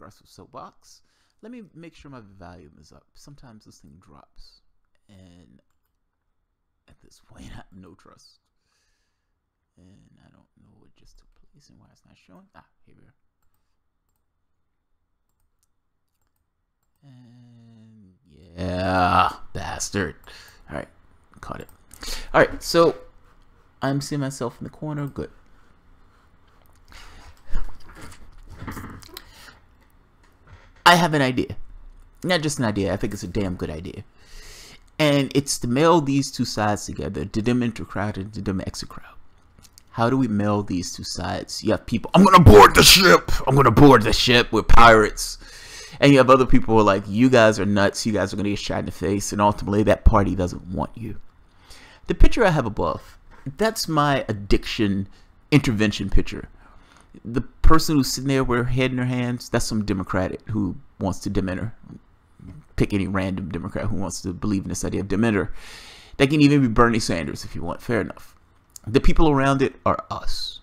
progressive soapbox. Let me make sure my volume is up. Sometimes this thing drops, and at this point I have no trust, and I don't know what just took place and why it's not showing. Here we are. And yeah, bastard. All right, caught it. All right, so I'm seeing myself in the corner. Good. I have an idea. Not just an idea, I think it's a damn good idea. And it's to meld these two sides together, the Dem-Enter crowd and the Dem-Exit crowd. How do we meld these two sides? You have people, I'm gonna board the ship! I'm gonna board the ship with pirates. And you have other people who are like, you guys are nuts, you guys are gonna get shot in the face, and ultimately that party doesn't want you. The picture I have above, that's my addiction intervention picture. The person who's sitting there with her head in her hands, that's some Democrat who wants to Dem-Enter. Pick any random Democrat who wants to believe in this idea of Dem-Enter. That can even be Bernie Sanders if you want, fair enough. The people around it are us.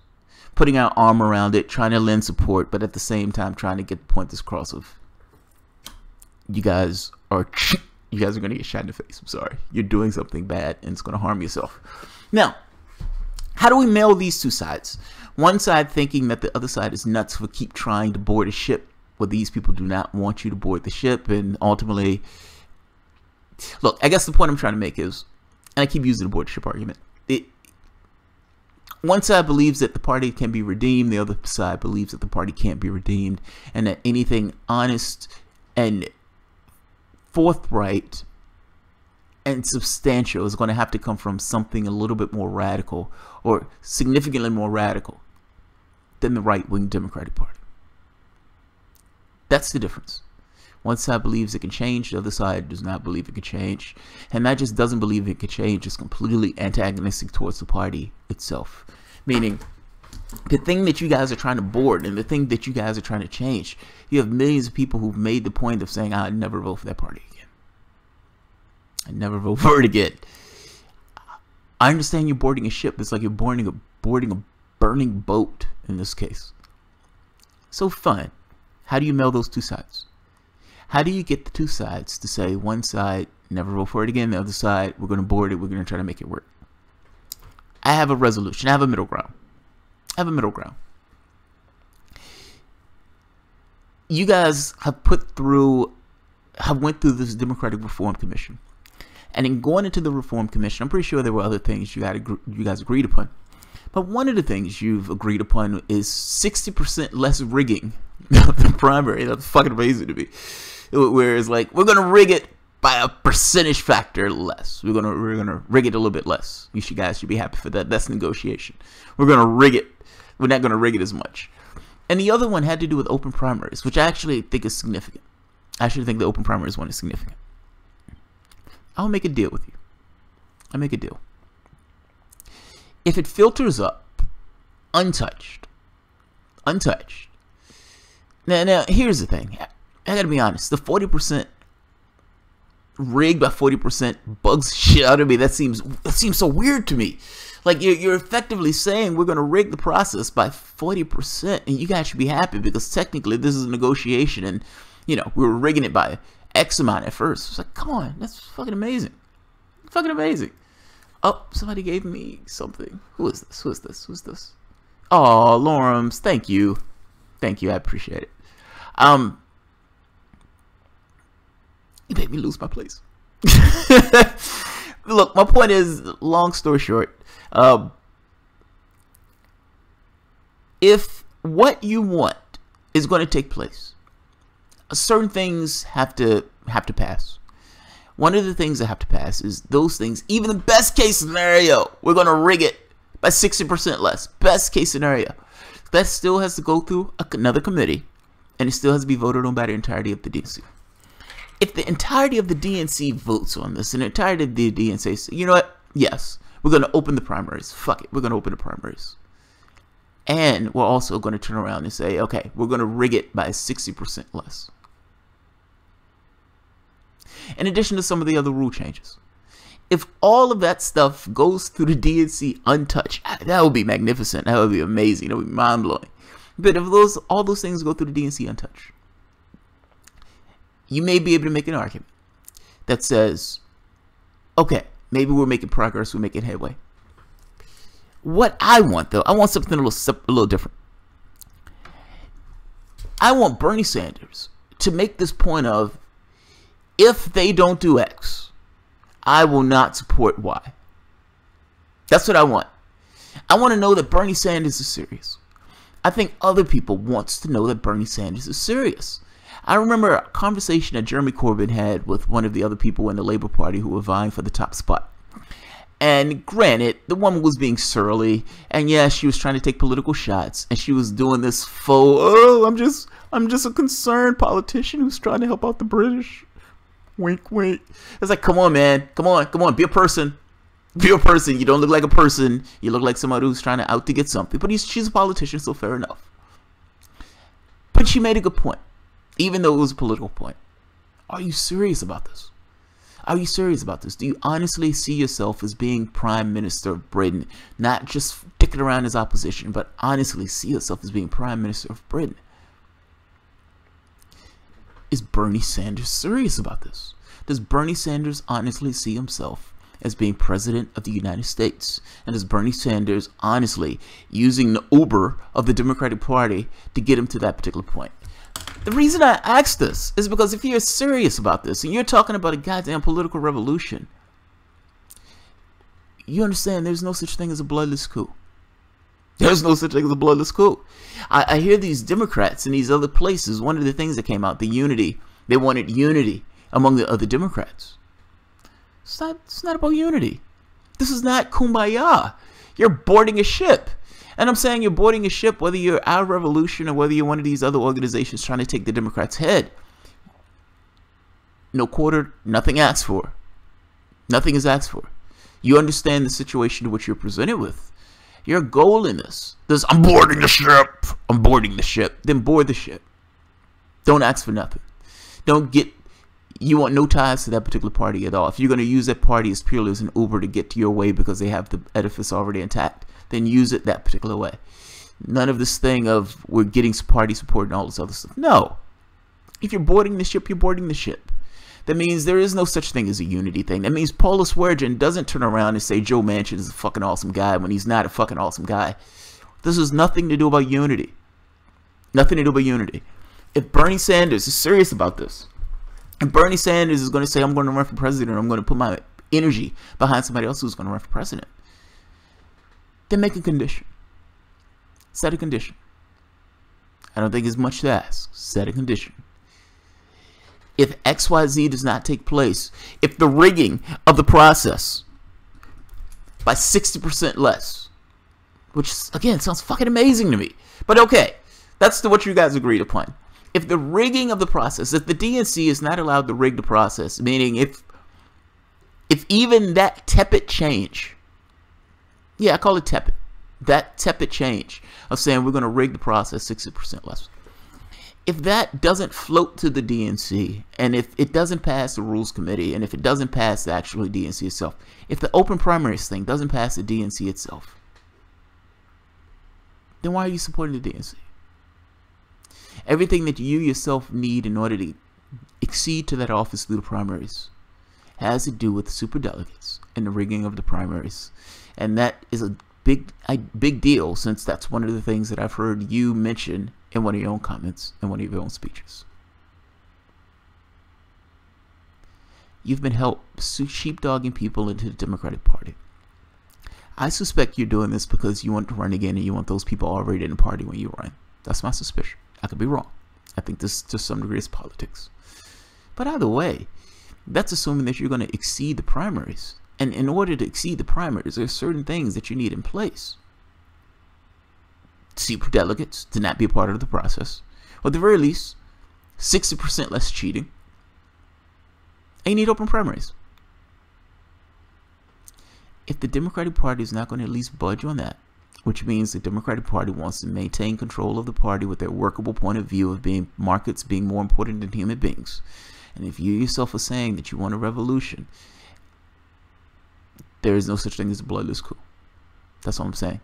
Putting our arm around it, trying to lend support, but at the same time trying to get the point across of you guys are going to get shot in the face. I'm sorry. You're doing something bad and it's going to harm yourself. Now, how do we meld these two sides? One side thinking that the other side is nuts for keep trying to board a ship where these people do not want you to board the ship, and ultimately, look, I guess the point I'm trying to make is, and I keep using the board ship argument, one side believes that the party can be redeemed, the other side believes that the party can't be redeemed, and that anything honest and forthright and substantial is going to have to come from something a little bit more radical, or significantly more radical than the right-wing Democratic Party. That's the difference. One side believes it can change, the other side does not believe it can change. And that just doesn't believe it can change is completely antagonistic towards the party itself. Meaning, the thing that you guys are trying to board and the thing that you guys are trying to change, you have millions of people who've made the point of saying, I'd never vote for that party again. I'd never vote for it again. I understand you're boarding a ship. It's like you're boarding a burning boat in this case. So fine. How do you meld those two sides? How do you get the two sides to say one side, never vote for it again, the other side, we're going to board it, we're going to try to make it work? I have a resolution. I have a middle ground. You guys have went through this Democratic Reform Commission. And in going into the Reform Commission, I'm pretty sure there were other things you guys agreed upon. But one of the things you've agreed upon is 60% less rigging of the primary. That's fucking amazing to me. Whereas, like, we're gonna rig it by a percentage factor less. We're gonna rig it a little bit less. You guys should be happy for that. That's negotiation. We're gonna rig it. We're not gonna rig it as much. And the other one had to do with open primaries, which I actually think is significant. I actually think the open primaries one is significant. I'll make a deal with you. I'll make a deal. If it filters up, untouched. Now here's the thing. I gotta be honest. The 40% rigged by 40% bugs shit out of me. That seems so weird to me. Like you're effectively saying we're gonna rig the process by 40%, and you guys should be happy because technically this is a negotiation, and we were rigging it by X amount at first. It's like, come on, that's fucking amazing. Fucking amazing. Oh, somebody gave me something. Who is this? Oh, Lorums, thank you. I appreciate it. You made me lose my place. Look, my point is, long story short, if what you want is going to take place, certain things have to pass. One of the things that have to pass is those things, even the best case scenario, we're going to rig it by 60% less. Best case scenario. That still has to go through another committee, and it still has to be voted on by the entirety of the DNC. If the entirety of the DNC votes on this, and the entirety of the DNC says, you know what, yes, we're going to open the primaries. Fuck it, we're going to open the primaries. And we're also going to turn around and say, okay, we're going to rig it by 60% less. In addition to some of the other rule changes. If all of that stuff goes through the DNC untouched, that would be magnificent. That would be amazing. That would be mind-blowing. But if all those things go through the DNC untouched, you may be able to make an argument that says, okay, maybe we're making progress, we're making headway. What I want, though, I want something a little different. I want Bernie Sanders to make this point of, if they don't do X, I will not support Y. That's what I want. I want to know that Bernie Sanders is serious. I think other people want to know that Bernie Sanders is serious. I remember a conversation that Jeremy Corbyn had with one of the other people in the Labour Party who were vying for the top spot. And granted, the woman was being surly, and yeah, she was trying to take political shots, and she was doing this faux, oh, I'm just a concerned politician who's trying to help out the British. Wink, wink. It's like, come on, man. Come on. Be a person. Be a person. You don't look like a person. You look like somebody who's trying to out to get something. But she's a politician, so fair enough. But she made a good point, even though it was a political point. Are you serious about this? Are you serious about this? Do you honestly see yourself as being Prime Minister of Britain? Not just dicking around as opposition, but honestly see yourself as being Prime Minister of Britain. Is Bernie Sanders serious about this? Does Bernie Sanders honestly see himself as being President of the United States? And is Bernie Sanders honestly using the Uber of the Democratic Party to get him to that particular point? The reason I ask this is because if you're serious about this and you're talking about a goddamn political revolution, you understand there's no such thing as a bloodless coup. There's no such thing as a bloodless coup. I hear these Democrats in these other places, one of the things that came out, the unity, they wanted unity among the other Democrats. It's not about unity. This is not kumbaya. You're boarding a ship. And I'm saying you're boarding a ship, whether you're Our Revolution or whether you're one of these other organizations trying to take the Democrats' head. No quarter, nothing asked for. Nothing is asked for. You understand the situation to which you're presented with. Your goal in this, I'm boarding the ship. I'm boarding the ship. Then board the ship. Don't ask for nothing. You want no ties to that particular party at all. If you're going to use that party as purely as an Uber to get to your way because they have the edifice already intact, then use it that particular way. None of this thing of we're getting party support and all this other stuff. No. If you're boarding the ship, you're boarding the ship. That means there is no such thing as a unity thing. That means Paula Swearengin doesn't turn around and say Joe Manchin is a fucking awesome guy when he's not a fucking awesome guy. This has nothing to do about unity. Nothing to do about unity. If Bernie Sanders is serious about this, and Bernie Sanders is going to say, I'm going to run for president, I'm going to put my energy behind somebody else who's going to run for president, then make a condition. Set a condition. I don't think it's much to ask. Set a condition. If XYZ does not take place, if the rigging of the process by 60% less, which again sounds fucking amazing to me, but okay, that's what you guys agreed upon. If the rigging of the process, if the DNC is not allowed to rig the process, meaning if even that tepid change, yeah, I call it tepid, that tepid change of saying we're going to rig the process 60% less, if that doesn't float to the DNC, and if it doesn't pass the Rules Committee, and if it doesn't pass the actual DNC itself, if the open primaries thing doesn't pass the DNC itself, then why are you supporting the DNC? Everything that you yourself need in order to accede to that office through the primaries has to do with superdelegates and the rigging of the primaries. And that is a big deal, since that's one of the things that I've heard you mention in one of your own comments and one of your own speeches. You've been sheepdogging people into the Democratic Party. I suspect you're doing this because you want to run again and you want those people already in the party when you run. That's my suspicion. I could be wrong. I think this, to some degree, is politics. But either way, that's assuming that you're going to exceed the primaries. And in order to exceed the primaries, there are certain things that you need in place. Superdelegates to not be a part of the process. Or at the very least, 60% less cheating. And you need open primaries. If the Democratic Party is not going to at least budge on that, which means the Democratic Party wants to maintain control of the party with their workable point of view of markets being more important than human beings. And if you yourself are saying that you want a revolution, there is no such thing as a bloodless coup. That's all I'm saying.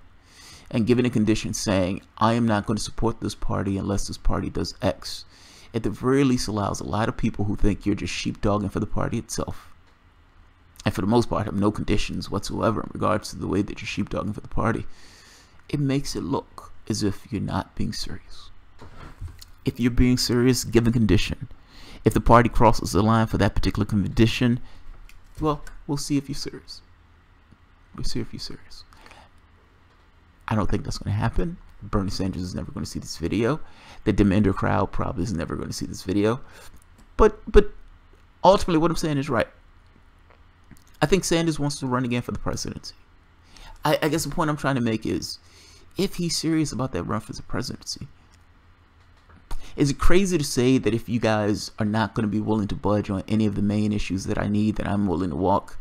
And given a condition saying, I am not going to support this party unless this party does X. at the very least allows a lot of people who think you're just sheepdogging for the party itself, and for the most part have no conditions whatsoever in regards to the way that you're sheepdogging for the party. It makes it look as if you're not being serious. If you're being serious, given condition, if the party crosses the line for that particular condition, well, we'll see if you're serious. We'll see if you're serious. I don't think that's going to happen. Bernie Sanders is never going to see this video. The Dem-Enter crowd probably is never going to see this video. But ultimately, what I'm saying is right. I think Sanders wants to run again for the presidency. I guess the point I'm trying to make is, if he's serious about that run for the presidency, is it crazy to say that if you guys are not going to be willing to budge on any of the main issues that I need, that I'm willing to walk?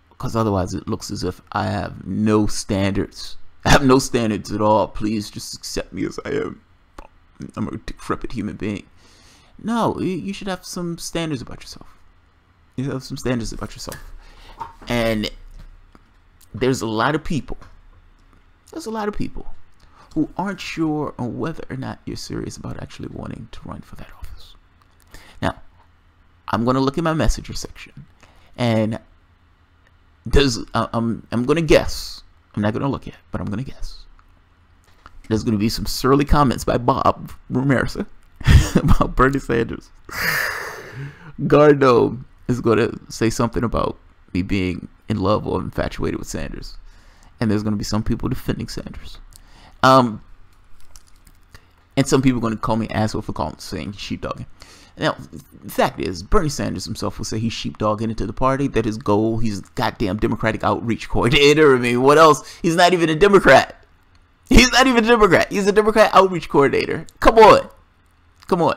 Because otherwise it looks as if I have no standards. I have no standards at all. Please just accept me as I am. I'm a decrepit human being. No, you should have some standards about yourself. You have some standards about yourself. And there's a lot of people. There's a lot of people who aren't sure on whether or not you're serious about actually wanting to run for that office. Now, I'm going to look at my messenger section, and I'm going to guess. I'm not going to look at it, but I'm going to guess. There's going to be some surly comments by Bob Ramirez about Bernie Sanders. Gardo is going to say something about me being in love or infatuated with Sanders. And there's going to be some people defending Sanders. And some people are going to call me asshole for saying sheepdogging. Now, the fact is, Bernie Sanders himself will say he's sheepdogging into the party, that his goal, he's goddamn Democratic outreach coordinator. I mean, what else? He's not even a Democrat. He's not even a Democrat. He's a Democrat outreach coordinator. Come on. Come on.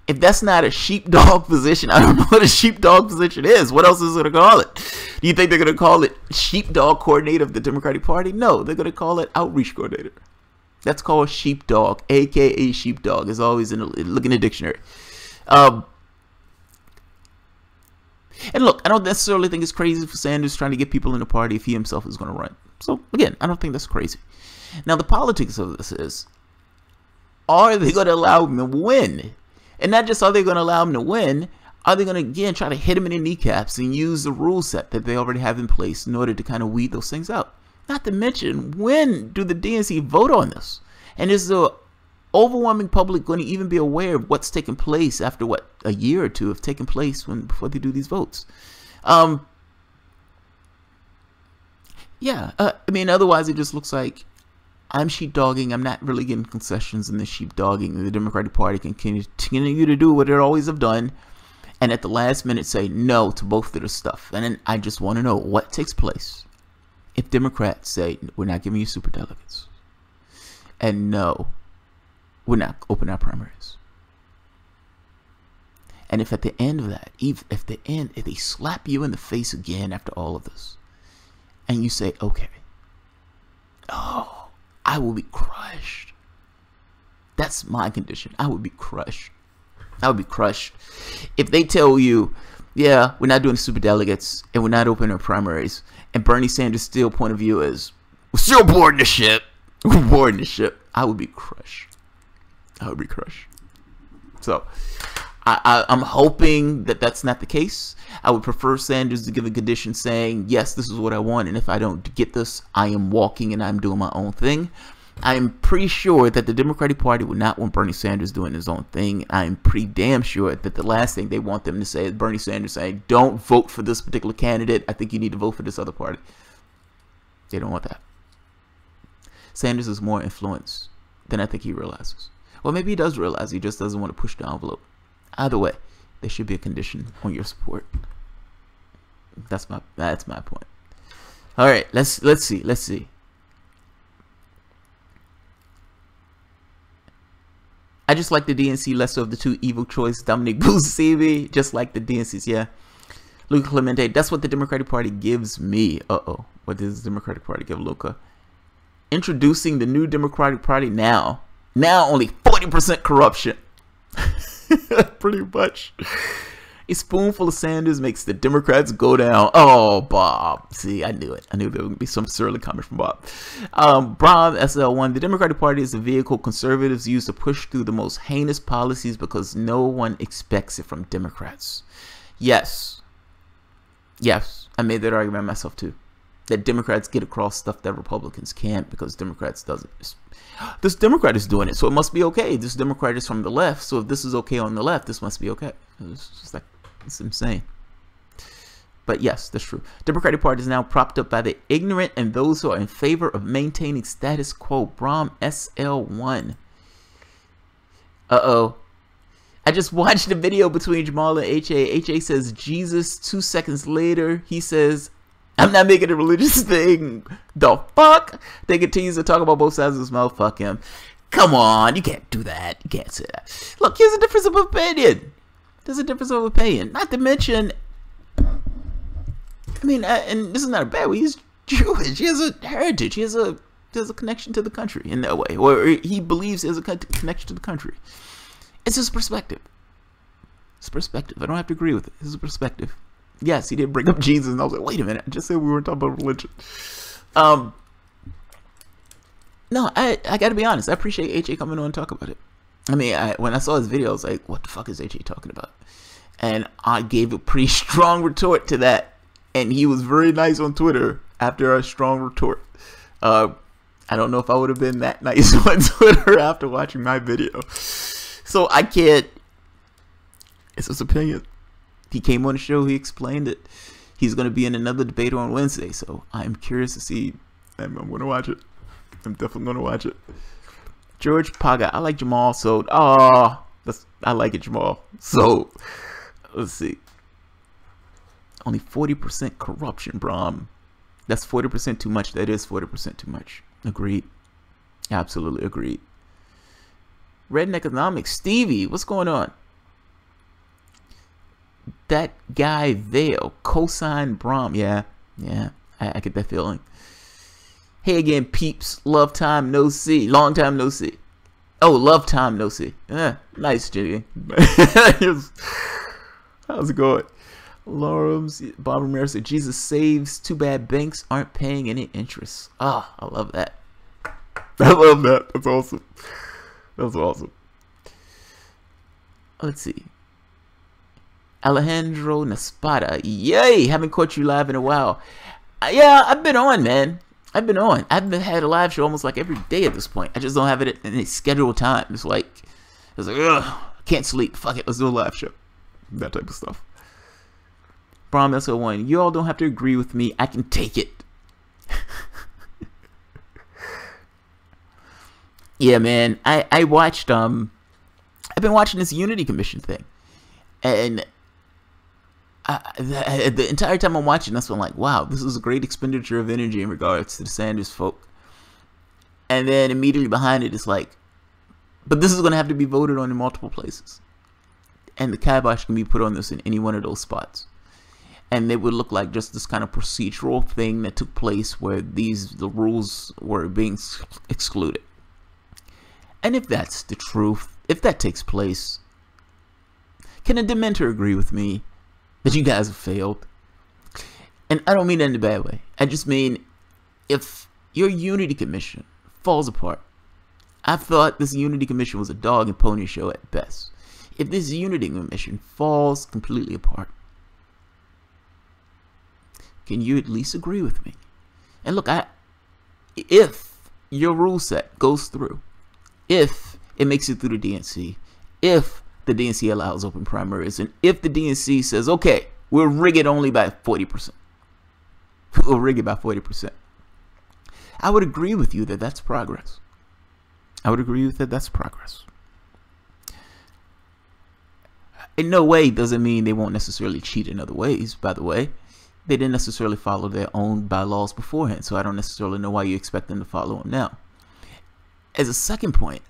If that's not a sheepdog position, I don't know what a sheepdog position is. What else is it going to call it? Do you think they're going to call it sheepdog coordinator of the Democratic Party? No, they're going to call it outreach coordinator. That's called sheepdog, aka sheepdog. It's always look in the dictionary. And look, I don't necessarily think it's crazy for Sanders trying to get people in the party if he himself is going to run. So again, I don't think that's crazy. Now the politics of this is, are they going to allow him to win? And not just are they going to allow him to win, are they going to again try to hit him in the kneecaps and use the rule set that they already have in place in order to kind of weed those things out? Not to mention, when do the DNC vote on this? And is the overwhelming public going to even be aware of what's taking place after what, a year or two have taken place before they do these votes? Yeah, I mean, otherwise it just looks like I'm sheepdogging. I'm not really getting concessions in the sheepdogging. The Democratic Party can continue to do what it always have done, and at the last minute say no to both of the stuff. And then I just want to know what takes place if Democrats say we're not giving you superdelegates, and no, we're not opening our primaries. And if at the end of that, if they slap you in the face again after all of this, and you say, okay, oh, I will be crushed. That's my condition. I would be crushed. I would be crushed. If they tell you, yeah, we're not doing superdelegates, and we're not opening our primaries, and Bernie Sanders' still point of view is, we're still boarding the ship. We're boarding the ship. I would be crushed. I would be crushed. So, I'm hoping that that's not the case. I would prefer Sanders to give a condition saying, yes, this is what I want, and if I don't get this, I am walking and I'm doing my own thing. I'm pretty sure that the Democratic Party would not want Bernie Sanders doing his own thing. I'm pretty damn sure that the last thing they want them to say is Bernie Sanders saying, don't vote for this particular candidate. I think you need to vote for this other party. They don't want that. Sanders is more influenced than I think he realizes. Well, maybe he does realize, he just doesn't want to push the envelope. Either way, there should be a condition on your support. That's my point. All right, let's see. I just like the DNC lesser of the two evil choice. Dominic Buscemi, just like the DNC's, yeah. Luca Clemente, that's what the Democratic Party gives me. What does the Democratic Party give Luca? Introducing the new Democratic Party now. Now only 40% corruption. Pretty much. A spoonful of Sanders makes the Democrats go down. Oh, Bob. See, I knew it. I knew there would be some surly comment from Bob. Brom SL1. The Democratic Party is the vehicle conservatives use to push through the most heinous policies because no one expects it from Democrats. Yes. Yes. I made that argument myself too. That Democrats get across stuff that Republicans can't because Democrats doesn't. This Democrat is doing it, so it must be okay. This Democrat is from the left, so if this is okay on the left, this must be okay. It's just like, it's insane. But yes, that's true. Democratic Party is now propped up by the ignorant and those who are in favor of maintaining status quo. Brom SL1. Uh-oh. I just watched the video between Jamal and HA. HA says Jesus. 2 seconds later, he says, I'm not making a religious thing. The fuck? They continue to talk about both sides of his mouth. Fuck him. Come on. You can't do that. You can't say that. Look, here's a difference of opinion. There's a difference of opinion. Not to mention, I mean, and this is not a bad way. He's Jewish. He has a heritage. He has a connection to the country in that way. Or he believes there's a connection to the country. It's his perspective. It's perspective. I don't have to agree with it. It's a perspective. Yes, he did bring up Jesus, and I was like, wait a minute, I just said we weren't talking about religion. No, I gotta be honest, I appreciate HA coming on and talk about it. I mean, when I saw his video, I was like, what the fuck is HA talking about? And I gave a pretty strong retort to that, and he was very nice on Twitter after a strong retort. I don't know if I would have been that nice on Twitter after watching my video. So I can't, it's his opinion. He came on the show, he explained it. He's going to be in another debate on Wednesday, so I'm curious to see. I'm going to watch it. I'm definitely going to watch it. George Paga, I like Jamal, so, I like it, Jamal. So, let's see. Only 40% corruption, Brom. That's 40% too much. That is 40% too much. Agreed. Absolutely agreed. Redneck Economics, Stevie, what's going on? That guy Vale, cosign Brom. Yeah, I get that feeling. Hey again, peeps. Love time no see. Long time no see. Oh, love time no see. Nice, Jimmy. How's it going? Lorums, Bob Ramirez said, Jesus saves. Too bad banks aren't paying any interest. Ah, I love that. I love that. That's awesome. That's awesome. Let's see. Alejandro Naspada, yay! Haven't caught you live in a while. Yeah, I've been on, man. I've been on. I've had a live show almost like every day at this point. I just don't have it in a scheduled time. It's like, ugh, I can't sleep. Fuck it, let's do a live show. That type of stuff. Brom SO1, you all don't have to agree with me. I can take it. Yeah, man. I watched, I've been watching this Unity Commission thing. And the entire time I'm watching this, I'm like, wow, this is a great expenditure of energy in regards to the Sanders folk. And then immediately behind it, it's like, but this is going to have to be voted on in multiple places. And the kibosh can be put on this in any one of those spots. And it would look like just this kind of procedural thing that took place where the rules were being excluded. And if that's the truth, if that takes place, can a Dem-Enter agree with me that you guys have failed? And I don't mean that in a bad way. I just mean, if your Unity Commission falls apart, I thought this Unity Commission was a dog and pony show at best. If this Unity Commission falls completely apart, can you at least agree with me? And look, if your rule set goes through, if it makes it through the DNC, if the DNC allows open primaries, and if the DNC says, okay, we'll rig it only by 40%. We'll rig it by 40%. I would agree with you that that's progress. I would agree with that that's progress. In no way does it mean they won't necessarily cheat in other ways, by the way. They didn't necessarily follow their own bylaws beforehand, so I don't necessarily know why you expect them to follow them now. As a second point,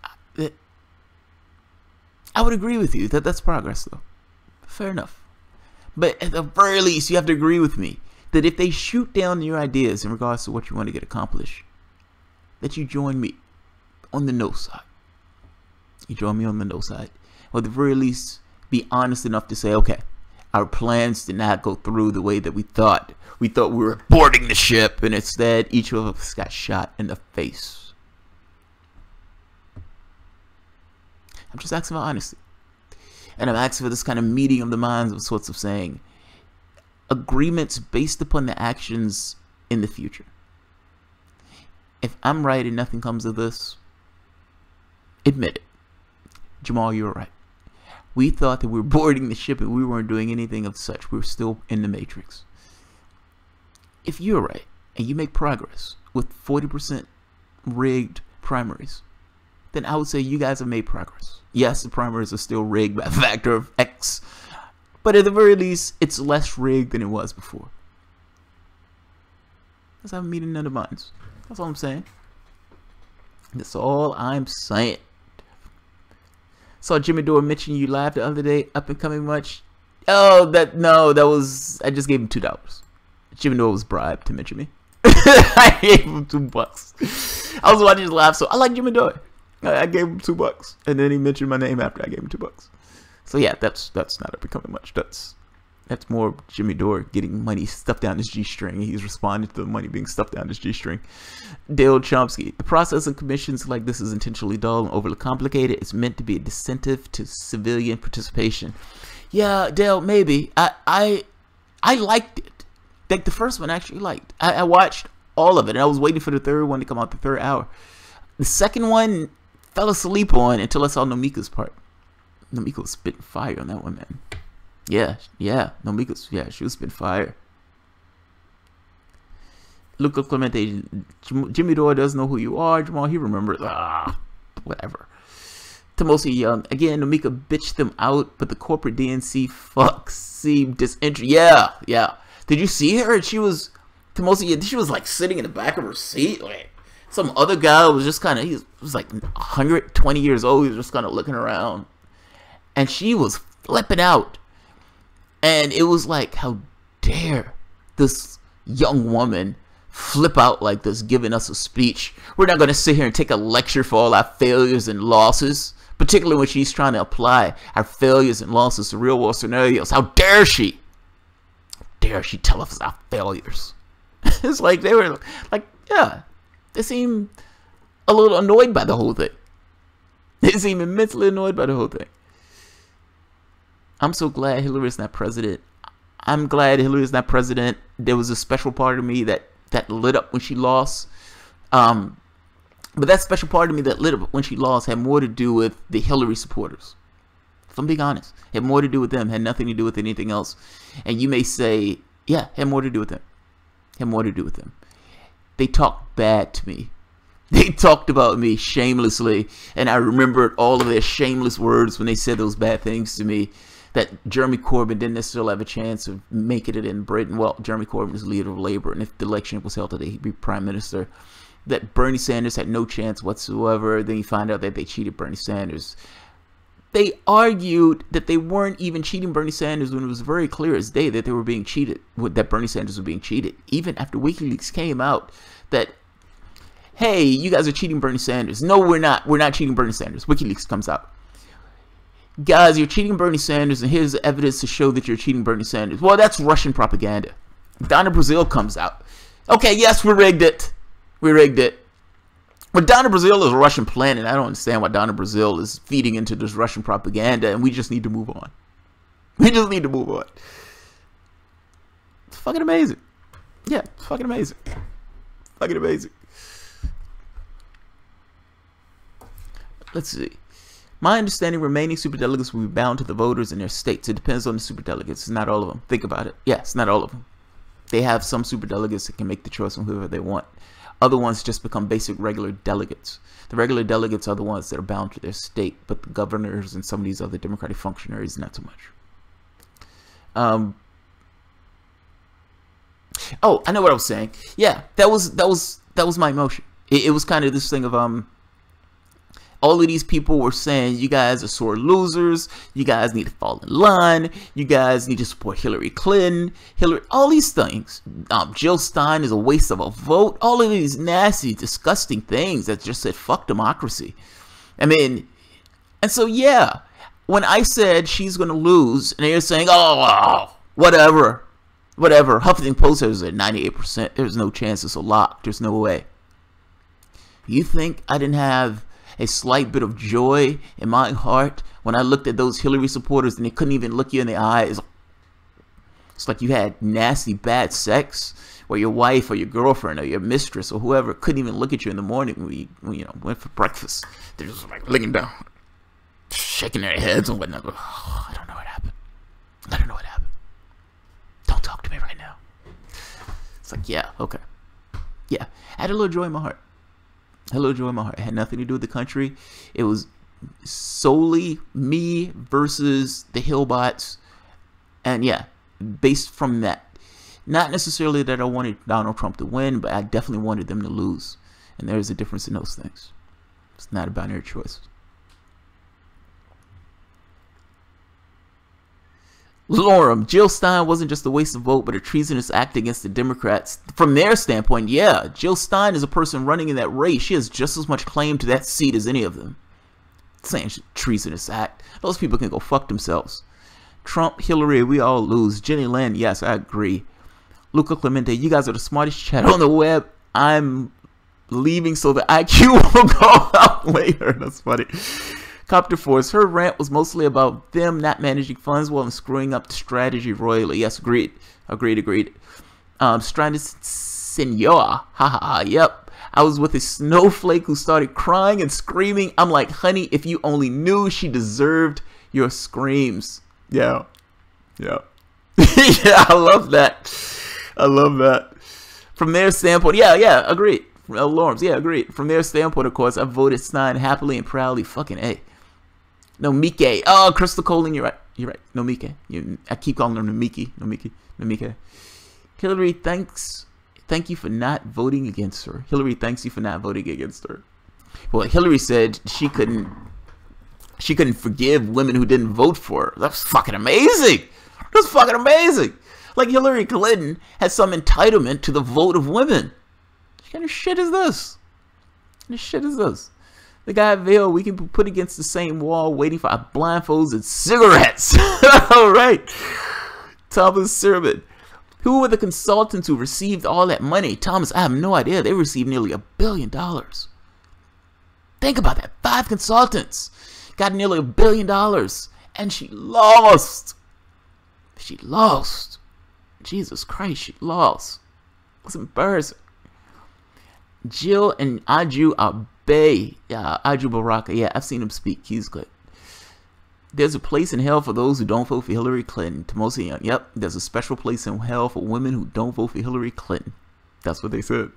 I would agree with you that that's progress, though. Fair enough. But at the very least, you have to agree with me that if they shoot down your ideas in regards to what you want to get accomplished, that you join me on the no side. You join me on the no side. Or at the very least, be honest enough to say, okay, Our plans did not go through the way that we thought. We thought we were boarding the ship, and instead each of us got shot in the face. I'm just asking for honesty. And I'm asking for this kind of meeting of the minds of sorts of saying agreements based upon the actions in the future. If I'm right and nothing comes of this, admit it. Jamal, you were right. We thought that we were boarding the ship and we weren't doing anything of such. We were still in the Matrix. If you're right and you make progress with 40% rigged primaries, then I would say you guys have made progress. Yes, the primaries are still rigged by a factor of X, but at the very least, it's less rigged than it was before. Let's have a meeting of the minds. That's all I'm saying. That's all I'm saying. Saw Jimmy Dore mention you live the other day. Up and coming much? Oh, that was. I just gave him $2. Jimmy Dore was bribed to mention me. I gave him $2. I was watching his live, so I like Jimmy Dore. I gave him $2, and then he mentioned my name after I gave him $2. So yeah, that's not up and coming much. That's more Jimmy Dore getting money stuffed down his G-string. He's responding to the money being stuffed down his G-string. Dale Chomsky. The process of commissions like this is intentionally dull and overly complicated. It's meant to be a disincentive to civilian participation. Yeah, Dale, maybe. I liked it. Like the first one I actually liked. I watched all of it, and I was waiting for the third one to come out the third hour. The second one fell asleep on until I saw Nomika's part. Nomika was spitting fire on that one, man. Yeah, Nomika's, she was spitting fire. Luca Clemente, Jimmy Dore does know who you are. Jamal, he remembers. Whatever. Tomosi Young, again, Nomika bitched them out, but the corporate DNC fuck seemed disinterested. Yeah. Did you see her? She was, Tomosi, she was like sitting in the back of her seat. Like, some other guy was just kind of, he was like 120 years old. He was just kind of looking around. And she was flipping out. And it was like, how dare this young woman flip out like this, giving us a speech. We're not going to sit here and take a lecture for all our failures and losses, particularly when she's trying to apply our failures and losses to real world scenarios. How dare she? How dare she tell us our failures? It's like they were like, yeah, they seem a little annoyed by the whole thing. They seem immensely annoyed by the whole thing. I'm so glad Hillary's not president. I'm glad Hillary's not president. There was a special part of me that lit up when she lost. But that special part of me that lit up when she lost had more to do with the Hillary supporters. If I'm being honest, it had more to do with them. Had nothing to do with anything else. And you may say, yeah, had more to do with them. Had more to do with them. They talked bad to me. They talked about me shamelessly. And I remembered all of their shameless words when they said those bad things to me. That Jeremy Corbyn didn't necessarily have a chance of making it in Britain. Well, Jeremy Corbyn is leader of Labour, and if the election was held today, he'd be prime minister. That Bernie Sanders had no chance whatsoever. Then you find out that they cheated Bernie Sanders. They argued that they weren't even cheating Bernie Sanders when it was very clear as day that they were being cheated, that Bernie Sanders was being cheated. Even after WikiLeaks came out that, hey, you guys are cheating Bernie Sanders. No, we're not. We're not cheating Bernie Sanders. WikiLeaks comes out. Guys, you're cheating Bernie Sanders, and here's evidence to show that you're cheating Bernie Sanders. Well, that's Russian propaganda. Donna Brazil comes out. Okay, yes, we rigged it. We rigged it. But Donna Brazil is a Russian planet. I don't understand why Donna Brazil is feeding into this Russian propaganda, and we just need to move on. We just need to move on. It's fucking amazing. Yeah, it's fucking amazing. Fucking amazing. Let's see. My understanding, remaining superdelegates will be bound to the voters in their states. It depends on the superdelegates. It's not all of them. Think about it. Yeah, it's not all of them. They have some superdelegates that can make the choice on whoever they want. Other ones just become basic regular delegates. The regular delegates are the ones that are bound to their state, but the governors and some of these other democratic functionaries, not so much. Oh, I know what I was saying. Yeah, that was my emotion. It was kind of this thing of all of these people were saying, you guys are sore losers. You guys need to fall in line. You guys need to support Hillary Clinton. All these things. Jill Stein is a waste of a vote. All of these nasty, disgusting things that just said, fuck democracy. I mean, and so, yeah, when I said she's going to lose, and they're saying, oh, whatever. Huffington Post has it at 98%. There's no chance it's a lock. There's no way. You think I didn't have a slight bit of joy in my heart when I looked at those Hillary supporters and they couldn't even look you in the eyes? It's like you had nasty, bad sex, where your wife or your girlfriend or your mistress or whoever couldn't even look at you in the morning when you went for breakfast. They're just like looking down, shaking their heads and whatnot. Oh, I don't know what happened. Don't talk to me right now. It's like, yeah, okay. Yeah, I had a little joy in my heart. It had nothing to do with the country. It was solely me versus the Hillbots. And yeah, based from that. Not necessarily that I wanted Donald Trump to win, but I definitely wanted them to lose. And there's a difference in those things. It's not a binary choice. Lorem, Jill Stein wasn't just a waste of vote, but a treasonous act against the Democrats. From their standpoint, yeah, Jill Stein is a person running in that race. She has just as much claim to that seat as any of them. Saying treasonous act. Those people can go fuck themselves. Trump, Hillary, we all lose. Jenny Lynn, yes, I agree. Luca Clemente, you guys are the smartest chat on the web. I'm leaving so the IQ will go up later. That's funny. Copter Force, her rant was mostly about them not managing funds well and screwing up the strategy royally. Yes, agreed. Stranded Senor, haha, yep. I was with a snowflake who started crying and screaming. I'm like, honey, if you only knew she deserved your screams. Yeah. Yeah, I love that. From their standpoint, yeah, agreed. Lawrence, yeah, agreed. From their standpoint, of course, I voted Stein happily and proudly. Fucking A. No, Mike. Oh, Crystal Colin, you're right. No, Mike. I keep calling her Nomiki. No, Mike. Hillary, thank you for not voting against her. Hillary thanks you for not voting against her. Well, Hillary said she couldn't forgive women who didn't vote for her. That's fucking amazing. Like Hillary Clinton has some entitlement to the vote of women. What kind of shit is this? The guy Vail, we can be put against the same wall waiting for our blindfolds and cigarettes. All right. Thomas Sermon. Who were the consultants who received all that money? Thomas, I have no idea. They received nearly $1 billion. Think about that. 5 consultants got nearly $1 billion. And she lost. Jesus Christ, she lost. It's embarrassing. Jill and Aju Abe. Yeah, Aju Baraka. Yeah, I've seen him speak. He's good. There's a place in hell for those who don't vote for Hillary Clinton. Tomosi Young. Yep, there's a special place in hell for women who don't vote for Hillary Clinton. That's what they said.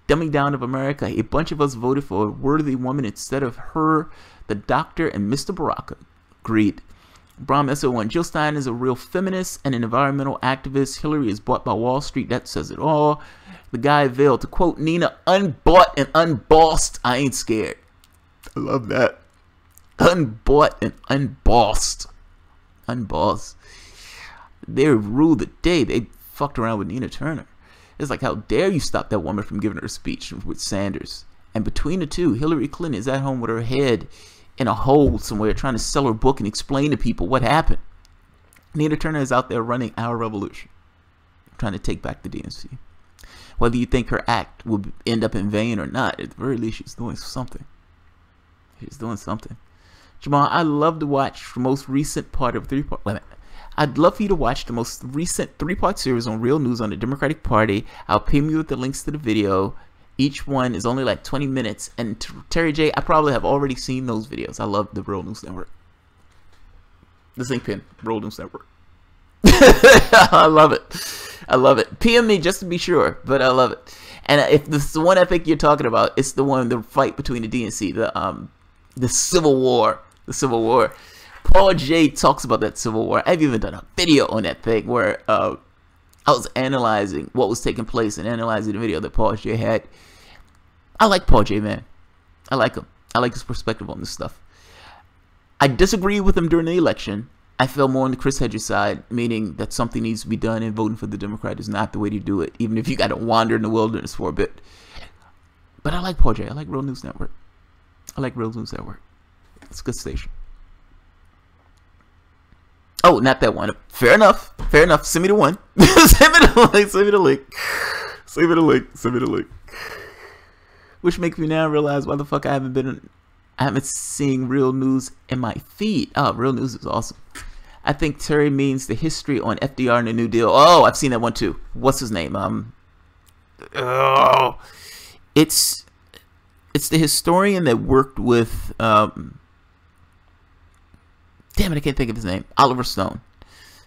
Dumbing down of America. A bunch of us voted for a worthy woman instead of her, the doctor, and Mr. Baraka. Agreed. Brom SO1. Jill Stein is a real feminist and an environmental activist. Hillary is bought by Wall Street. That says it all. The guy Vail. To quote Nina, unbought and unbossed. I ain't scared. I love that. Unbought and unbossed. They ruled the day. They fucked around with Nina Turner. It's like, how dare you stop that woman from giving her speech with Sanders? And between the two, Hillary Clinton is at home with her head in a hole somewhere trying to sell her book and explain to people what happened. Nina Turner is out there running our revolution, trying to take back the DNC. Whether you think her act will end up in vain or not, at the very least, she's doing something. Jamal, I'd love to watch the most recent part of I'd love for you to watch the most recent 3-part series on Real News on the Democratic Party. I'll pin you with the links to the video. Each one is only like 20 minutes. And Terry J, I probably have already seen those videos. I love the Real News Network. The Zinc Pin, Real News Network. I love it. PM me just to be sure, but I love it. And if this is the one I think you're talking about, it's the one, the fight between the DNC, the Civil War. Paul J talks about that Civil War. I've even done a video on that thing where I was analyzing what was taking place and analyzing the video that Paul J had. I like Paul J, man. I like him. I like his perspective on this stuff. I disagree with him during the election. I fell more on the Chris Hedges side, meaning that something needs to be done, and voting for the Democrat is not the way to do it, even if you got to wander in the wilderness for a bit. But I like Paul J. I like Real News Network. It's a good station. Oh, not that one. Fair enough. Fair enough. Send me the one. Send me the link. Send me the link. Send me the link. Send me the link. Which makes me now realize why the fuck I haven't seen real news in my feed. Oh, real news is awesome. I think Terry means the history on FDR and the New Deal. Oh, I've seen that one too. What's his name? It's the historian that worked with damn it, I can't think of his name. Oliver Stone.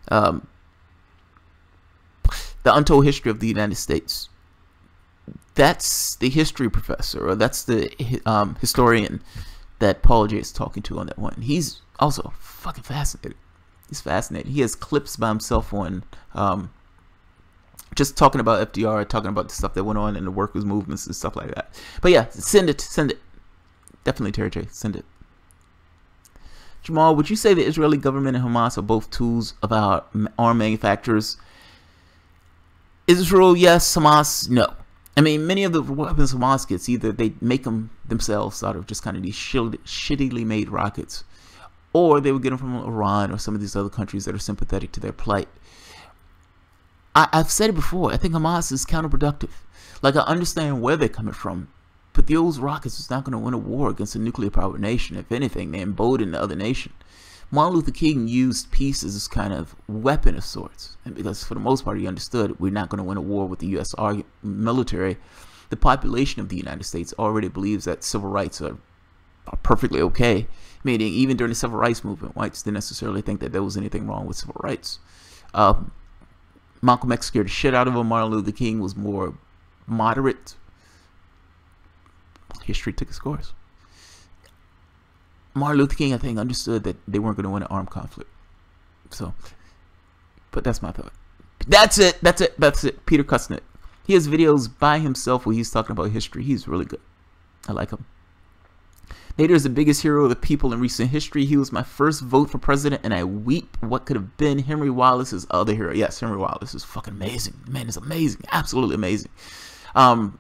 The Untold History of the United States. That's the history professor, or that's the historian that Paul J is talking to on that one. He's also fucking fascinating. He's fascinating. He has clips by himself on just talking about FDR, talking about the stuff that went on in the workers' movements and stuff like that. But yeah, send it. Definitely, Terry J, send it. Jamal, would you say the Israeli government and Hamas are both tools of our arm manufacturers? Israel, yes. Hamas, no. I mean, many of the weapons Hamas gets, either they make them themselves out of just kind of these shittily made rockets, or they would get them from Iran or some of these other countries that are sympathetic to their plight. I've said it before. I think Hamas is counterproductive. Like, I understand where they're coming from, but those rockets is not going to win a war against a nuclear-powered nation. If anything, they embolden the other nation. Martin Luther King used peace as this kind of weapon of sorts, and because for the most part he understood we're not going to win a war with the U.S. military. The population of the United States already believes that civil rights are perfectly okay, meaning even during the civil rights movement, whites didn't necessarily think that there was anything wrong with civil rights. Malcolm X scared the shit out of him. Martin Luther King was more moderate. History took its course. Martin Luther King, I think, understood that they weren't going to win an armed conflict. So, but that's my thought. That's it. Peter Kusnick. He has videos by himself where he's talking about history. He's really good. I like him. Nader is the biggest hero of the people in recent history. He was my first vote for president, and I weep what could have been. Henry Wallace is other hero. Yes, Henry Wallace is fucking amazing. The man is amazing. Absolutely amazing. And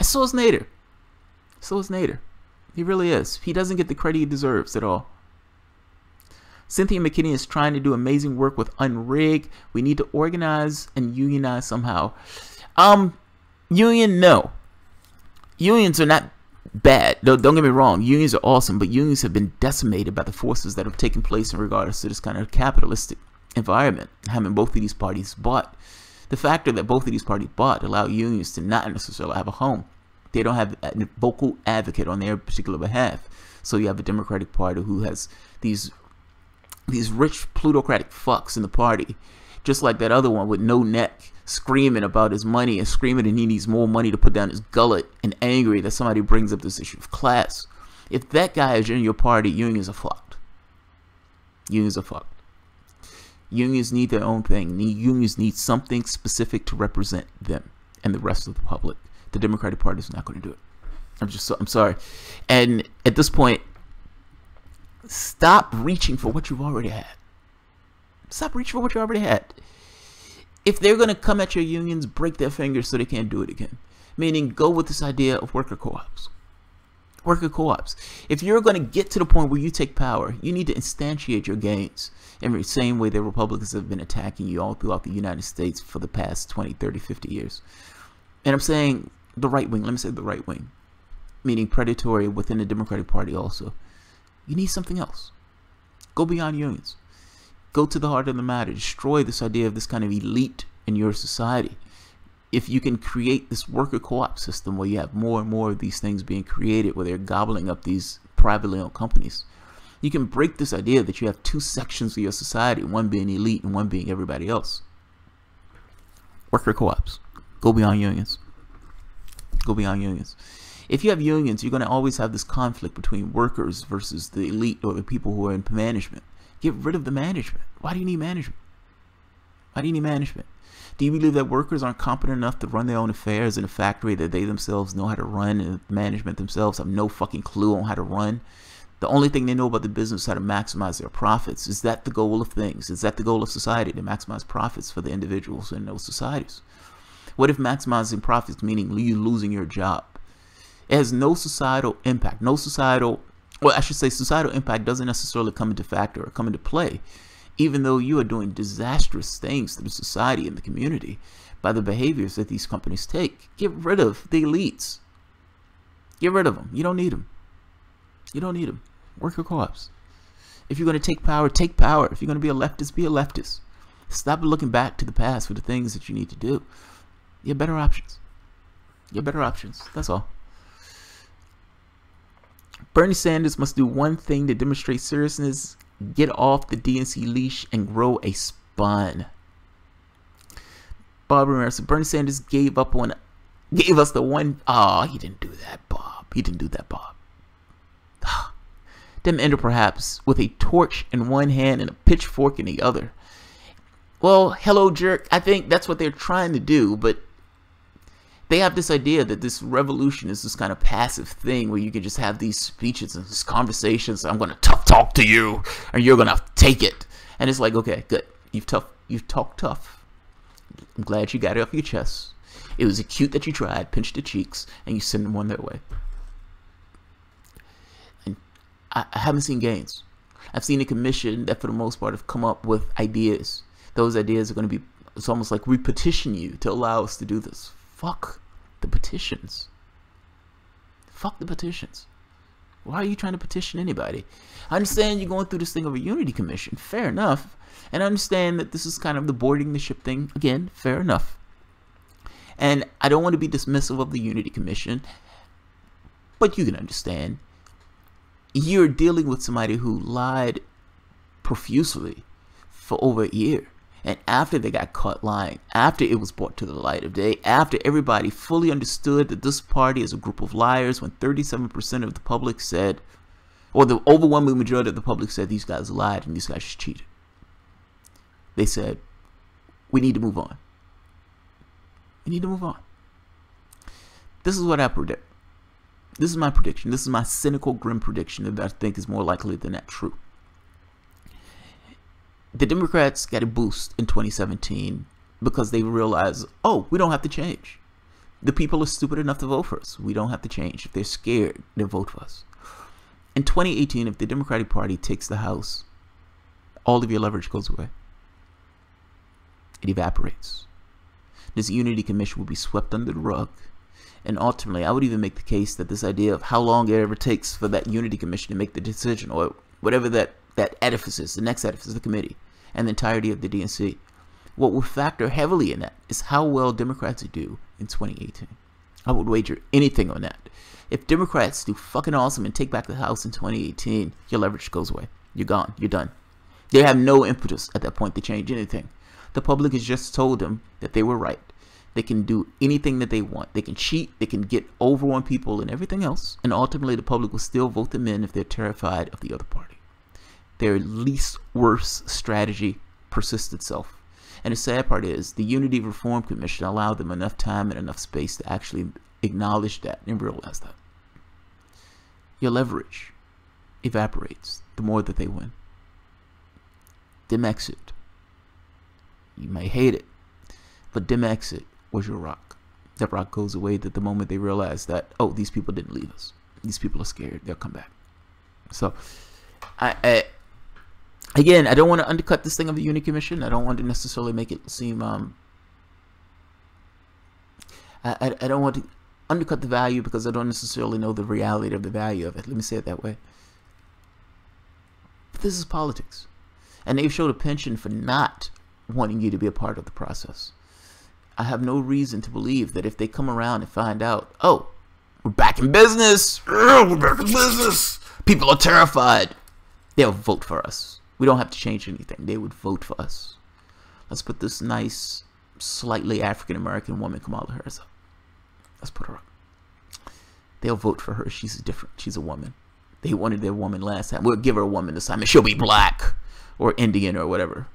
so is Nader. So is Nader. He really is. He doesn't get the credit he deserves at all. Cynthia McKinney is trying to do amazing work with Unrig. We need to organize and unionize somehow. Union, no. Unions are not bad. Don't get me wrong. Unions are awesome, but unions have been decimated by the forces that have taken place in regards to this kind of capitalistic environment, having both of these parties bought. The factor that both of these parties bought allowed unions to not necessarily have a home. They don't have a vocal advocate on their particular behalf. So you have a Democratic Party who has these rich plutocratic fucks in the party, just like that other one with no neck, screaming about his money and screaming that he needs more money to put down his gullet, and angry that somebody brings up this issue of class. If that guy is in your party, unions are fucked. Unions are fucked. Unions need their own thing. Unions need something specific to represent them and the rest of the public. The Democratic Party is not going to do it. I'm sorry. And at this point, stop reaching for what you've already had. Stop reaching for what you already had. If they're going to come at your unions, break their fingers so they can't do it again. Meaning, go with this idea of worker co-ops. Worker co-ops. If you're going to get to the point where you take power, you need to instantiate your gains in the same way that Republicans have been attacking you all throughout the United States for the past 20, 30, 50 years. And I'm saying the right wing, let me say the right wing, meaning predatory within the Democratic Party also. You need something else. Go beyond unions. Go to the heart of the matter. Destroy this idea of this kind of elite in your society. If you can create this worker co-op system where you have more and more of these things being created, where they're gobbling up these privately owned companies, you can break this idea that you have two sections of your society, one being elite and one being everybody else. Worker co-ops. Go beyond unions. Go beyond unions. If you have unions, you're going to always have this conflict between workers versus the elite or the people who are in management. Get rid of the management. Why do you need management? Why do you need management? Do you believe that workers aren't competent enough to run their own affairs in a factory that they themselves know how to run, and management themselves have no fucking clue on how to run? The only thing they know about the business is how to maximize their profits. Is that the goal of things? Is that the goal of society, to maximize profits for the individuals in those societies? What if maximizing profits meaning you losing your job? It has no societal impact. Societal impact doesn't necessarily come into factor or come into play even though you are doing disastrous things to the society and the community by the behaviors that these companies take. Get rid of the elites. Get rid of them. You don't need them. You don't need them. Work your co-ops. If you're going to take power, take power. If you're going to be a leftist, be a leftist. Stop looking back to the past for the things that you need to do. You have better options. You have better options. That's all. Bernie Sanders must do one thing to demonstrate seriousness: get off the DNC leash and grow a spine. Bob Ramirez, Bernie Sanders gave us the one. He didn't do that, Bob. He didn't do that, Bob. Dem-Enter perhaps with a torch in one hand and a pitchfork in the other. Well, hello, jerk. I think that's what they're trying to do, but they have this idea that this revolution is this kind of passive thing where you can just have these speeches and these conversations. I'm going to tough talk to you, and you're going to take it. And it's like, okay, good. You've talked tough. I'm glad you got it off your chest. It was cute that you tried, pinched the cheeks, and you sent them on their way. And I haven't seen gains. I've seen a commission that for the most part have come up with ideas. Those ideas are going to be, it's almost like we petition you to allow us to do this. Fuck the petitions. Fuck the petitions. Why are you trying to petition anybody? I understand you're going through this thing of a unity commission. Fair enough. And I understand that this is kind of the boarding the ship thing. Again, fair enough. And I don't want to be dismissive of the unity commission, but you can understand. You're dealing with somebody who lied profusely for over a year. And after they got caught lying, after it was brought to the light of day, after everybody fully understood that this party is a group of liars, when 37% of the public said, or the overwhelming majority of the public said these guys lied and these guys just cheated. They said, we need to move on. We need to move on. This is what I predict. This is my prediction. This is my cynical, grim prediction that I think is more likely than not true. The Democrats got a boost in 2017 because they realized, oh, we don't have to change. The people are stupid enough to vote for us. We don't have to change. If they're scared, they'll vote for us. In 2018, if the Democratic Party takes the House, all of your leverage goes away. It evaporates. This unity commission will be swept under the rug. And ultimately, I would even make the case that this idea of how long it ever takes for that unity commission to make the decision, or whatever that edifice is, the next edifice, the committee, and the entirety of the DNC, what will factor heavily in that is how well Democrats do in 2018. I would wager anything on that. If Democrats do fucking awesome and take back the House in 2018, your leverage goes away. You're gone. You're done. They have no impetus at that point to change anything. The public has just told them that they were right. They can do anything that they want. They can cheat. They can get over on people and everything else. And ultimately, the public will still vote them in if they're terrified of the other party. Their least worst strategy persists itself. And the sad part is the Unity Reform Commission allowed them enough time and enough space to actually acknowledge that and realize that. Your leverage evaporates the more that they win. Dem-Exit. You may hate it, but Dem-Exit was your rock. That rock goes away the moment they realize that, oh, these people didn't leave us. These people are scared. They'll come back. So, again, I don't want to undercut this thing of the Unity Commission. I don't want to necessarily make it seem, I don't want to undercut the value because I don't necessarily know the reality of the value of it. Let me say it that way. But this is politics. And they've showed a penchant for not wanting you to be a part of the process. I have no reason to believe that if they come around and find out, oh, we're back in business. We're back in business. People are terrified. They'll vote for us. We don't have to change anything. They would vote for us. Let's put this nice, slightly African-American woman, Kamala Harris, up. Let's put her up. They'll vote for her. She's different. She's a woman. They wanted their woman last time. We'll give her a woman this time, and she'll be black or Indian or whatever.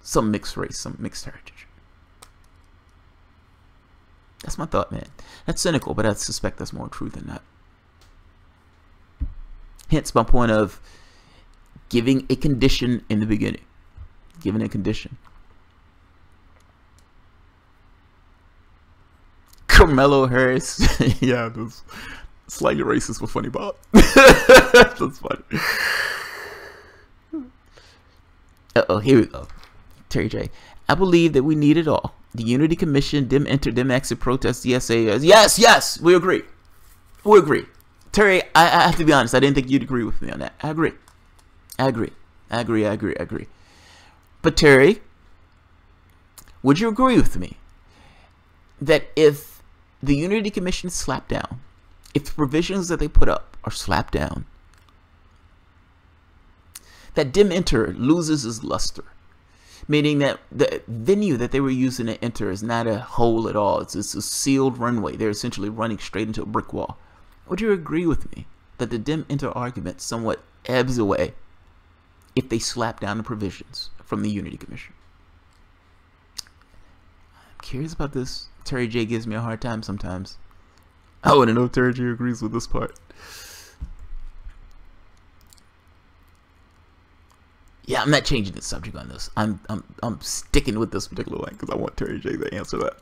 Some mixed race, some mixed heritage. That's my thought, man. That's cynical, but I suspect that's more true than that. Hence my point of giving a condition in the beginning. Giving a condition. Carmelo Harris. Yeah, that's slightly racist but funny, Bob. That's funny. Uh-oh, here we go. Terry J. I believe that we need it all. The Unity Commission, Dem-Enter, Dem-Exit, protest, DSA. Yes, we agree. We agree. Terry, I have to be honest. I didn't think you'd agree with me on that. I agree. But Terry, would you agree with me that if the Unity Commission is slapped down, if the provisions that they put up are slapped down, that Dem-Enter loses its luster? Meaning that the venue that they were using to enter is not a hole at all. It's a sealed runway. They're essentially running straight into a brick wall. Would you agree with me that the Dem-Enter argument somewhat ebbs away if they slap down the provisions from the Unity Commission? I'm curious about this. Terry J gives me a hard time sometimes. I want to know if Terry J agrees with this part. Yeah, I'm not changing the subject on this. I'm sticking with this particular one because I want Terry J to answer that.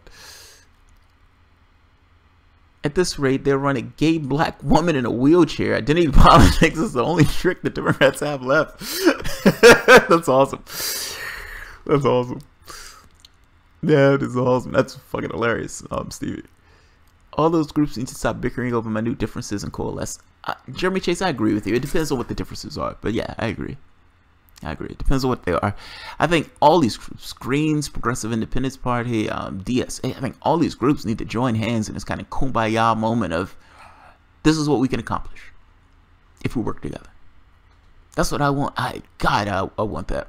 At this rate, they'll run a gay black woman in a wheelchair. Identity politics is the only trick the Democrats have left. That's awesome. That's awesome. Yeah, it is awesome. That's fucking hilarious, Stevie. All those groups need to stop bickering over minute differences and coalesce. Jeremy Chase, I agree with you. It depends on what the differences are. But yeah, I agree. It depends on what they are. I think all these groups, Greens, Progressive Independence Party, DSA, I think all these groups need to join hands in this kind of kumbaya moment of, this is what we can accomplish if we work together. That's what I want. I want that.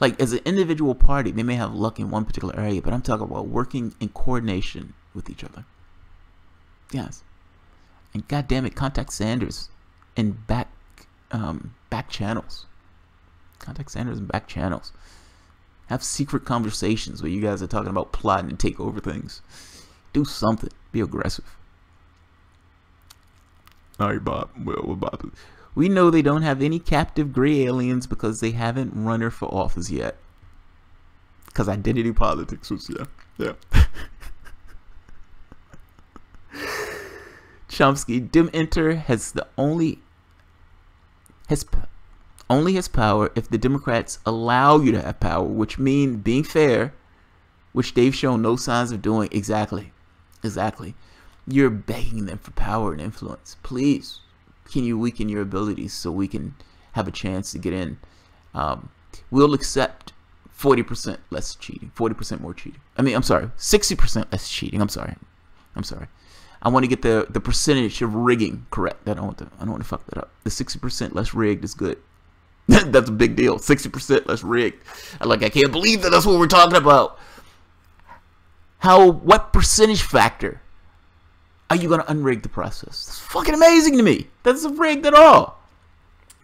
Like, as an individual party, they may have luck in one particular area, but I'm talking about working in coordination with each other. Yes. And goddamn it, contact Sanders in back channels. Contact Sanders and back channels. Have secret conversations where you guys are talking about plotting to take over things. Do something. Be aggressive. All right, Bob. Well, Bob. We know they don't have any captive gray aliens because they haven't run her for office yet. Because identity politics was, yeah. Chomsky, Dem-Enter has only has power if the Democrats allow you to have power, which means being fair, which they've shown no signs of doing. Exactly. You're begging them for power and influence. Please, can you weaken your abilities so we can have a chance to get in? We'll accept 40% less cheating, 40% more cheating. I'm sorry, 60% less cheating. I'm sorry. I want to get the percentage of rigging correct. I don't want to fuck that up. The 60% less rigged is good. That's a big deal. 60% less rigged. I can't believe that's what we're talking about. What percentage factor are you going to unrig the process? That's fucking amazing to me. That's not rigged at all.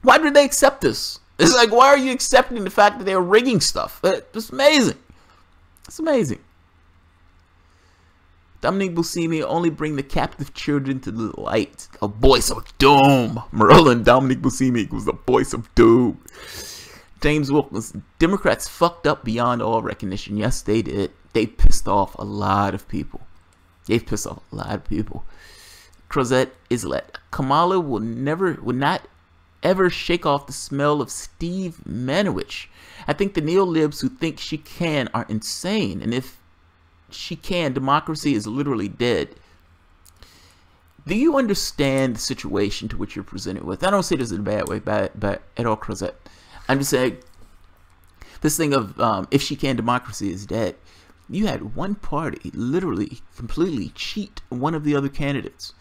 Why did they accept this? It's like, why are you accepting the fact that they're rigging stuff? It's amazing. It's amazing. Dominique Buscemi only bring the captive children to the light. A voice of doom. Merlin Dominique Buscemi was the voice of doom. James Wilkins. Democrats fucked up beyond all recognition. Yes, they did. They pissed off a lot of people. Crozet Islet. Kamala will not ever shake off the smell of Steve Manowich. I think the neo-libs who think she can are insane. And if she can, democracy is literally dead. Do you understand the situation to which you're presented with? I don't say this in a bad way, but at all, Crozet. I'm just saying, this thing of if she can, democracy is dead. You had one party literally completely cheat one of the other candidates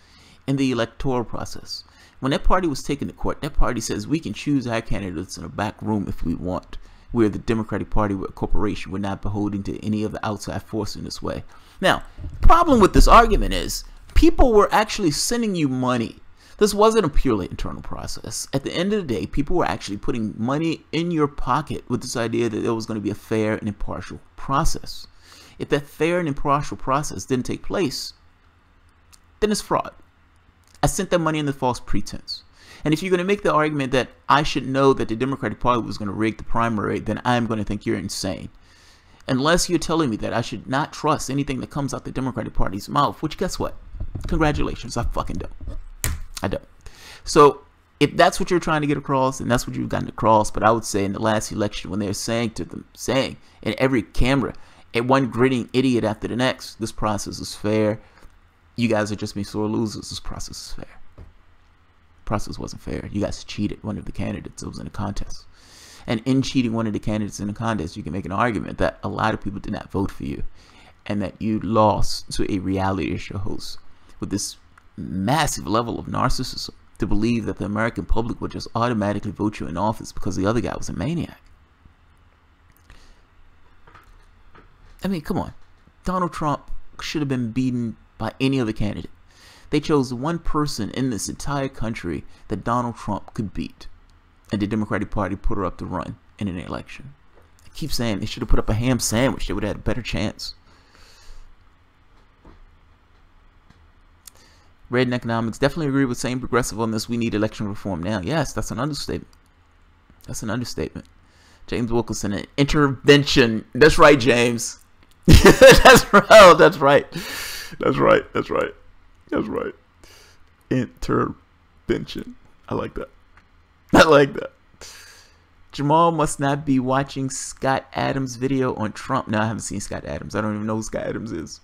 in the electoral process. When that party was taken to court, that party says we can choose our candidates in a back room if we want. Where the Democratic Party, a corporation, we're not beholden to any of the outside force in this way. Now, problem with this argument is people were actually sending you money. This wasn't a purely internal process. At the end of the day, people were actually putting money in your pocket with this idea that there was going to be a fair and impartial process. If that fair and impartial process didn't take place, then it's fraud. I sent that money under false pretense. And if you're going to make the argument that I should know that the Democratic Party was going to rig the primary, then I'm going to think you're insane. Unless you're telling me that I should not trust anything that comes out the Democratic Party's mouth, which guess what? Congratulations, I fucking don't. I don't. So if that's what you're trying to get across, and that's what you've gotten across. But I would say in the last election, when they're saying in every camera, and one grinning idiot after the next, this process is fair. You guys are just being sore losers. This process is fair. The process wasn't fair. You guys cheated one of the candidates that was in the contest. And in cheating one of the candidates in the contest, you can make an argument that a lot of people did not vote for you, and that you lost to a reality show host with this massive level of narcissism to believe that the American public would just automatically vote you in office because the other guy was a maniac. I mean, come on. Donald Trump should have been beaten by any other candidate. They chose one person in this entire country that Donald Trump could beat, and the Democratic Party put her up to run in an election. I keep saying they should have put up a ham sandwich. They would have had a better chance. Red in economics, definitely agree with saying progressive on this. We need election reform now. Yes, that's an understatement. That's an understatement. James Wilkinson, an intervention. That's right, James. That's right. Oh, that's right. That's right. That's right. That's right. Intervention. I like that. I like that. Jamal must not be watching Scott Adams' video on Trump. No, I haven't seen Scott Adams. I don't even know who Scott Adams is.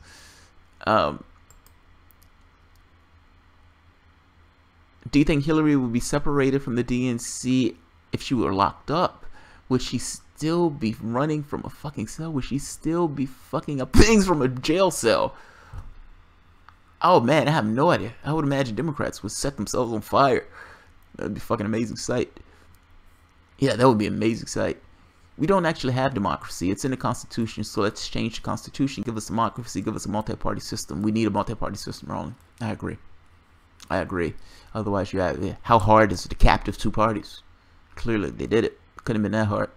Do you think Hillary would be separated from the DNC if she were locked up? Would she still be running from a fucking cell? Would she still be fucking up things from a jail cell? Oh man, I have no idea. I would imagine Democrats would set themselves on fire. That would be a fucking amazing sight. Yeah, that would be an amazing sight. We don't actually have democracy. It's in the Constitution, so let's change the Constitution. Give us democracy. Give us a multi-party system. We need a multi-party system, Roland. I agree. I agree. Otherwise, you have, how hard is it to captive two parties? Clearly, they did it. Couldn't have been that hard.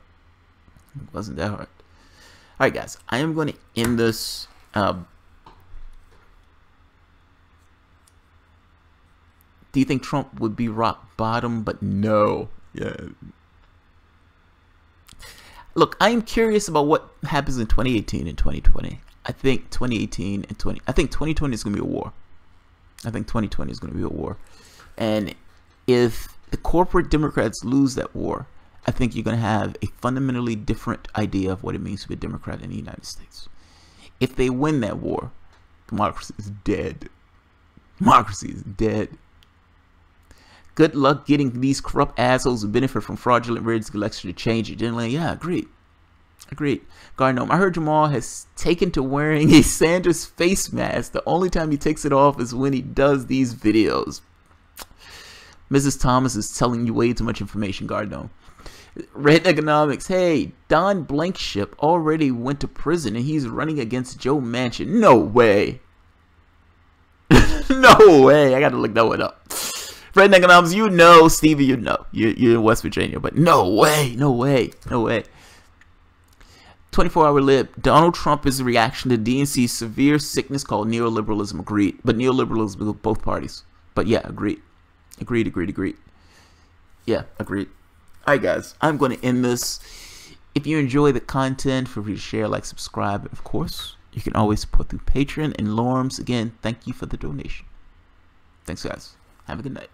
It wasn't that hard. All right, guys. I am going to end this. Do you think Trump would be rock bottom? But no. Yeah. Look, I am curious about what happens in 2018 and 2020. I think 2018 and 20. I think 2020 is going to be a war. I think 2020 is going to be a war. And if the corporate Democrats lose that war, I think you're going to have a fundamentally different idea of what it means to be a Democrat in the United States. If they win that war, democracy is dead. Democracy is dead. Good luck getting these corrupt assholes who benefit from fraudulent rigged election to change it. Yeah, agreed. Agreed. Garnome, I heard Jamal has taken to wearing a Sanders face mask. The only time he takes it off is when he does these videos. Mrs. Thomas is telling you way too much information, Garnome. Red Economics, hey, Don Blankenship already went to prison and he's running against Joe Manchin. No way. No way. I gotta look that one up. Red Economics, you know, Stevie, you know. You're in West Virginia, but no way. No way. No way. 24-hour lib. Donald Trump is a reaction to DNC's severe sickness called neoliberalism. Agreed. But neoliberalism with both parties. But yeah, agreed. Agreed. Yeah, agreed. Alright guys, I'm going to end this. If you enjoy the content, feel free to share, like, subscribe. Of course, you can always support through Patreon. And Lorms, again, thank you for the donation. Thanks guys. Have a good night.